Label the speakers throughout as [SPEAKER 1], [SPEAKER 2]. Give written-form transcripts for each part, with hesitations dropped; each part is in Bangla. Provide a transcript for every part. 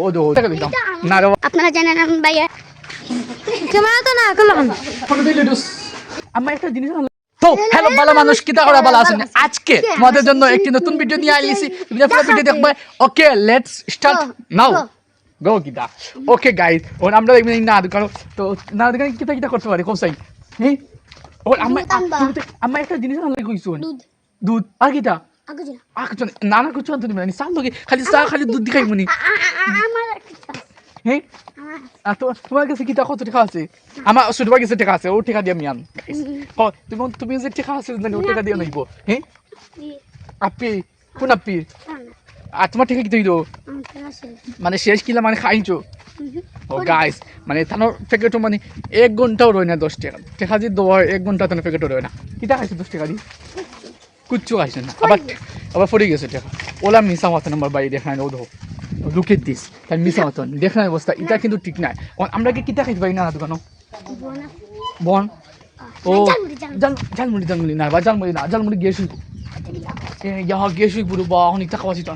[SPEAKER 1] ওদো টাকা দিতাম না রে
[SPEAKER 2] আপনারা জানেন আমি ভাইয়া ক্যামেরা তো না করলাম
[SPEAKER 1] ফটো দিলে দোস আমার একটা জিনিস তো হ্যালো ভালো মানুষ কিতা করা ভালো আছেন আজকে তোমাদের জন্য একটি নতুন ভিডিও নিয়ে আইছি তুমি পুরো ভিডিও দেখবে ওকে লেটস স্টার্ট নাও গো কিতা ওকে গাইস ওর আমরা দেখবেন না কারণ তো না দেখেন কিতা কিতা করতে পারি কোন সাই হ্যাঁ ওর আমার একটা জিনিস আনলে কইছো দুধ আর কিতা আগে না না কিছু আনতে দিবেন সাল লগে খালি চা খালি দুধ দিখাই মনি
[SPEAKER 2] আমার
[SPEAKER 1] হ্যাঁ তো তোমার কাছে কিতা কত টাকা আছে আমার ছোটবার কাছে টাকা আছে ও টাকা দিয়ে আমি আন তুমি যে টাকা আছে ও টাকা দিয়ে নাইব হ্যাঁ আপি কোন আপি আর তোমার টাকা কি দিল মানে শেষ কিলা মানে খাইছো ও গাইস মানে তানোর প্যাকেটও মানে 1 ঘন্টাও রয় না 10 টাকা টাকা যদি দেওয়া 1 ঘন্টা তানোর প্যাকেটও রয় না কিতা খাইছো 10 টাকা দি কুচ্ছু খাইছো না আবার পড়ে গেছে টাকা ওলা মিশা মতো নাম্বার বাড়ি দেখায় ও ধো look at this তাই মিশা মতন দেখার অবস্থা এটা কিন্তু ঠিক নাই আমরা কি কিতা খাইতে পারি না দোকানো বন ও জালমুড়ি না বা জালমুড়ি গেছি ইয়া গেছি পুরো বা অনেক টাকা আছে তো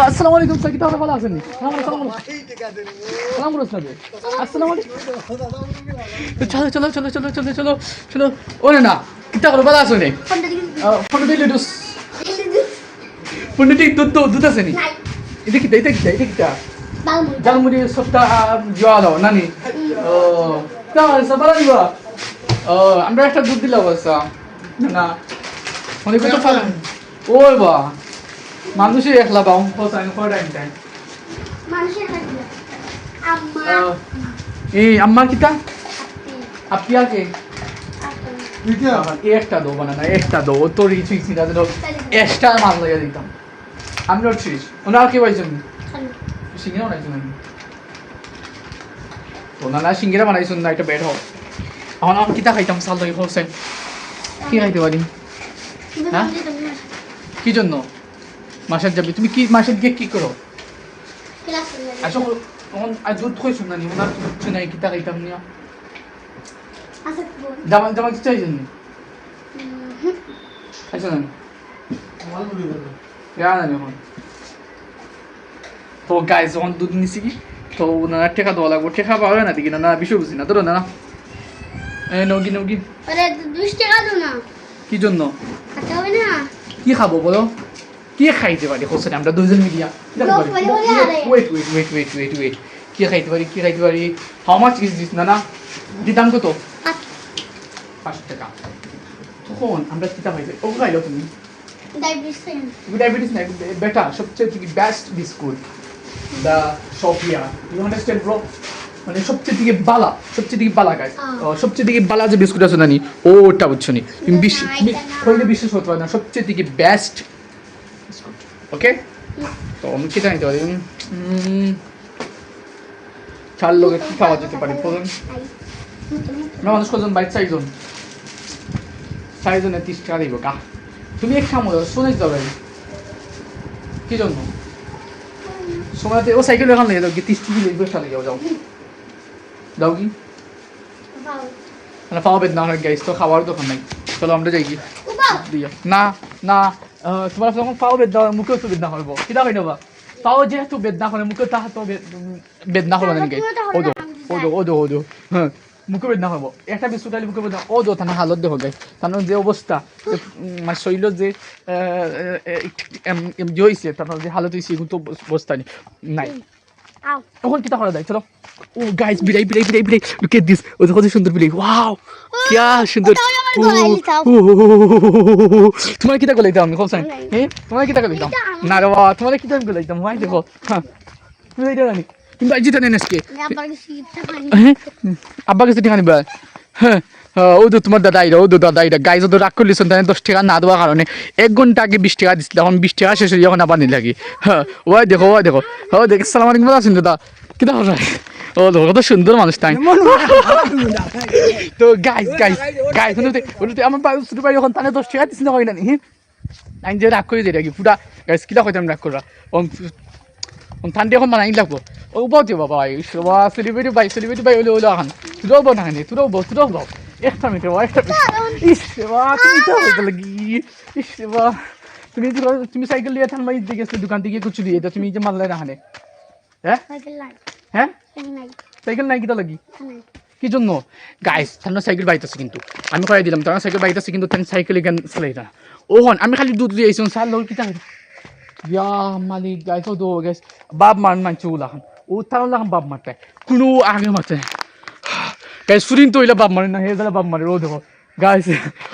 [SPEAKER 1] আসসালামু আলাইকুম স্যার কিতা ভালো আছেন সালাম আসসালামু আলাইকুম চলো ওরে না কিতা ভালো আছেন ফটো দিলে দোস পুন্ডিটি দুধ আছে নি এটা কিটা জালমুড়ি সবটা জল নানি ও তাহলে সবাই দিবা ও আমরা একটা দুধ দিলা বসা না মনে কত ফালা ওই বা মানুষে একলা বাউ ফসাইন ফরাইন টাইম
[SPEAKER 2] মানুষে একলা আম্মা
[SPEAKER 1] এই আম্মা কিটা আপনি আগে একটা দো বানানা একটা দো তোর কিছু চিন্তা দিল এক্সট্রা মাল লাগিয়ে দিতাম আমি নট সিরিজ ওনার কি পাইছেন সিঙ্গিরা বানাইছেন নাকি ওনারা সিঙ্গিরা বানাইছেন না একটা বেড হোক এখন আমি কিতা খাইতাম সাল লাগে হোসেন কি খাইতে পারি হ্যাঁ কি জন্য মাসের যাবি তুমি কি মাসের গিয়ে কি করো আসলে তখন আজ দুধ খাইছো না নি ওনার কিছু নাই কিতা খাইতাম নিয়া জামা কি চাইছেন আচ্ছা না এখন তো গাইজ যখন দুধ নিছি কি তো ওনারা টেকা দেওয়া লাগবো টেকা পাবে না দিকে না বিষয় বুঝি না ধরো না নৌকি কি জন্য কি খাবো বলো কি খাইতে পারি হোসেন আমরা দুজন মিলিয়া ওয়েট কি খাইতে পারি হাউ মাচ ইজ দিস না দিতাম কত 5 টাকা তখন আমরা কিতা পাইছি ও খাইলো তুমি ডায়াবেটিস না বেটা সবচেয়ে থেকে বেস্ট বিস্কুট দা সফিয়া ইউ আন্ডারস্ট্যান্ড ব্রো মানে সবচেয়ে থেকে বালা গাইস সবচেয়ে থেকে বালা যে বিস্কুট আছে নানি ওটা বুঝছো নি তুমি কইলে বিশ্বাস করতে পারো না সবচেয়ে থেকে বেস্ট বিস্কুট ওকে তো আমি কিতা নিতে পারি চার লোকে কি খাওয়া যেতে পারি বলুন মানুষ কজন বাইক চারজনে 30 টাকা দিব কা তুমি এক কাম করো শুনে যাবে কি জন্য সময়তে ও সাইকেল এখান নিয়ে যাও কি 30 টাকা লিখবে সাথে যাও কি না পাওয়া বেদ না হয় গাইস তো খাওয়ার দোকান নাই চলো আমরা যাই কি না তোমার যখন পাও বেদ দাও মুখে তো বেদ না করবো কিটা হয় না পাও যেহেতু বেদ না করে মুখে তাহা তো বেদ না করবো নাকি ওদো হ্যাঁ মুখে বেদনা হবো একটা বিস্কুট আলি মুখে বেদনা ও দো তার হালত দেখো গাই তার যে অবস্থা মানে শরীর যে হয়েছে তার যে হালত হয়েছে কিন্তু অবস্থা নাই তখন কিতা করা যায় চলো ও গাইস বিড়াই লুক এট দিস ও কত সুন্দর বিড়াই ওয়াও क्या সুন্দর তোমার কিতা করে দিতাম আমি কোন সাইন তোমার কিতা করে দিতাম না রে বাবা তোমার কিতা করে দিতাম ভাই দেখো হ্যাঁ তুমি এটা জানি কিন্তু আজ জিতা নেন আজকে আব্বা কাছে টাকা নিবা হ্যাঁ ও তো তোমার দাদা এটা গাই যদি রাগ করলিস তাহলে 10 টাকা না দেওয়ার কারণে 1 ঘন্টা আগে 20 টাকা দিচ্ছিল এখন 20 টাকা শেষ হয়ে যখন আবার নিয়ে লাগি হ্যাঁ দেখো সালাম আলাইকুম আছেন দাদা কিতা হয় ও দেখো কত সুন্দর মানুষ তাই তো গাইস আমার ছোট ভাই এখন তাহলে 10 টাকা দিচ্ছিল হয় না নি আইন যে রাগ করে দিয়ে রাখি পুরা গাইস কিতা কইতাম রাগ করা ঠান্ডা এখন বানাই লাগবো ও বাবা বাবা সেলিব্রিটি বাই হলে এখন তুরাও বাও না তুরাও বাও একটা মিনিট ইস তুমি তো হয়ে লাগি ইস তুমি সাইকেল নিয়ে থান মাই গেছিলে দোকান থেকে কিছু দিয়ে তুমি যে মানলে না হানে হ্যাঁ হ্যাঁ সাইকেল নাই কিটা লাগি কি জন্য গাইস থানা সাইকেল বাইতেছে কিন্তু আমি কয়ে দিলাম তোমার সাইকেল বাইতেছে কিন্তু তুমি সাইকেল এখান চালাই না ওহন আমি খালি দুধ দিয়ে আইসন সার লোক কিটা ইয়া মালিক গাইস ও দো গাইস বাপ মান মানছে ওলাখান ও তাও লাখান বাপ মারতে কোনো আগে মারতে গাইস সুরিন তো ওইলা বাপ মারে না হে যারা বাপ মারে ও দেখো গাইস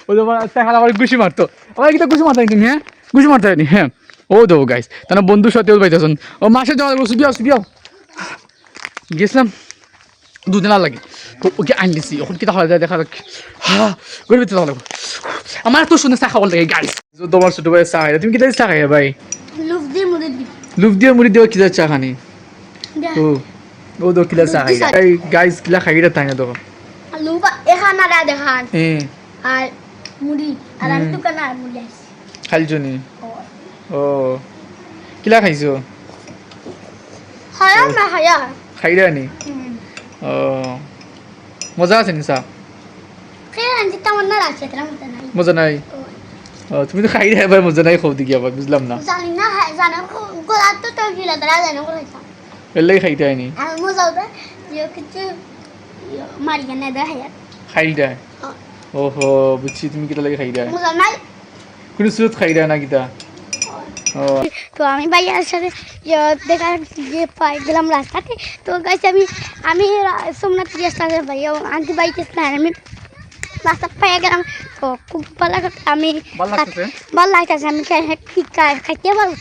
[SPEAKER 1] ও তো টাকা আমার গুছি মারতো আমার কিটা গুছি মারতাই তুমি হ্যাঁ গুছি মারতাই নি হ্যাঁ ও দেখো গাইস তারা বন্ধুর সাথেও বাইতেছেন ও মাসে যাওয়া লাগবো সুবিয়াও গেছিলাম দুদিন আর লাগে ওকে আনলিছি এখন কিটা হয়ে যায় দেখা যাক হ্যাঁ গরিব যাওয়া লাগবো আমার তো শুনে চা খাওয়ার লাগে গাইস তোমার ছোট ভাই চা খাই তুমি কিটা চা খাই ভাই লুফ দিয়ে মুড়ি দিয়ে কিটা চা খানি ও দো কিলা চা খাই গাইস কিলা খাই রে তাই না দেখো
[SPEAKER 2] আর মুড়ি আর আমি দোকানে আর মুড়ি আইছি
[SPEAKER 1] খালজনি ও কিলা খাইছো
[SPEAKER 2] হায়া না হায়া
[SPEAKER 1] খাইরা নি ও মজা আছে নি চা
[SPEAKER 2] খেয়ে আনছি তেমন না লাগছে তেমন নাই
[SPEAKER 1] মজা নাই ও তুমি তো খাইরা এবার মজা নাই খাও দিকে আবার বুঝলাম না
[SPEAKER 2] জানি না জানো গোলা তো তো গিলা দরা জানো গোলা
[SPEAKER 1] এলাই খাইতে আইনি
[SPEAKER 2] আর মজা হবে যে কিছু মারিয়া না দা হায়া
[SPEAKER 1] খাইরা ওহো বুঝছি তুমি কিটা লাগে খাইরা
[SPEAKER 2] মজা নাই
[SPEAKER 1] কোন সুরত খাইরা না কিটা ও
[SPEAKER 2] তো আমি ভাইয়ার সাথে দেখা যে পাই গেলাম রাস্তাতে তো গাইছে আমি সোমনাথ রাস্তাতে ভাই আন্টি বাইকে না আমি রাস্তা পাই গেলাম তো খুব ভালো লাগছে আমি ভালো লাগছে আমি খাইতে ভালো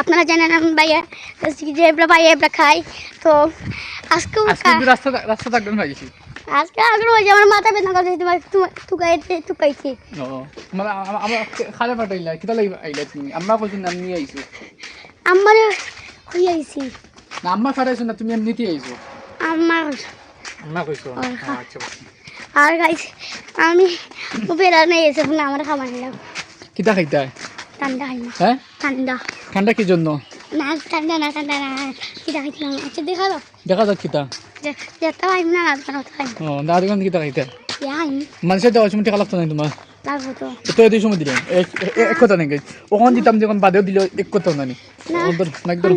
[SPEAKER 2] আপনারা জানেন আমি ভাইয়া যে ভাইয়া এবলা খাই তো আজকে
[SPEAKER 1] রাস্তা থাকবেন ভাইছি
[SPEAKER 2] আজকে আগ্রহ হয়েছে আমার মাথা ব্যথা করছে তোমার তুকাইছি
[SPEAKER 1] ও মানে আমরা খালে পাঠাইলা কিটা লাগি আইলা তুমি আম্মা কইছেন না নিয়ে আইছো
[SPEAKER 2] আমার হই আইছি
[SPEAKER 1] না আম্মা ফাটাইছো না তুমি এমনিতেই আইছো
[SPEAKER 2] আমার
[SPEAKER 1] আম্মা কইছো আচ্ছা
[SPEAKER 2] আর গাইস আমি বেরা নেই এসে না আমার খাবার নিলাম
[SPEAKER 1] কিটা খাইতা
[SPEAKER 2] ঠান্ডা খাই না
[SPEAKER 1] হ্যাঁ
[SPEAKER 2] ঠান্ডা
[SPEAKER 1] ঠান্ডা কি জন্য
[SPEAKER 2] না ঠান্ডা না কিটা খাইছিলাম আচ্ছা দেখালো
[SPEAKER 1] দেখা যাক কিটা
[SPEAKER 2] যেতে পারি না খাই
[SPEAKER 1] ও দাদু কান কিটা খাইতা
[SPEAKER 2] ইয়াই
[SPEAKER 1] মানুষের যাওয়ার সময় টাকা লাগতো না তোমার
[SPEAKER 2] লাগবো তো
[SPEAKER 1] তো এত সময় দিলেন এক কথা নেই গাইস ওখান দিতাম যখন বাদেও দিল এক কথা না নি একদম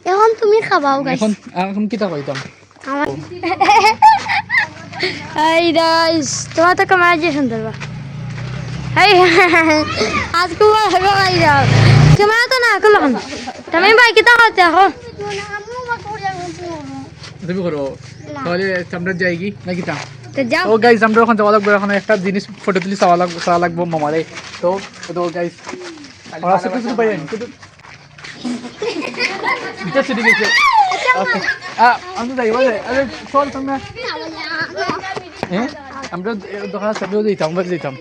[SPEAKER 2] এখন তুমি খাবাও গাইস
[SPEAKER 1] এখন কিটা খাইতাম
[SPEAKER 2] আমার হাই গাইস তোমার তো ক্যামেরা যে সুন্দর বা হাই আজকে হবে গাইস ক্যামেরা তো না কল এখন তুমি ভাই কিটা খাতে এখন
[SPEAKER 1] তুমি করো তাহলে আমরা যাই কি না কিটা
[SPEAKER 2] তো যাও
[SPEAKER 1] ও গাইস আমরা এখন যাওয়া লাগবে এখন একটা জিনিস ফটো তুলি চাওয়া লাগবো মামারে তো গাইস আর আছে কিছু পাই না কিন্তু এটা সেটি গেছে ওকে আমরা যাই বলে আরে চল তোমরা হ্যাঁ আমরা দোকানে সবও দিতাম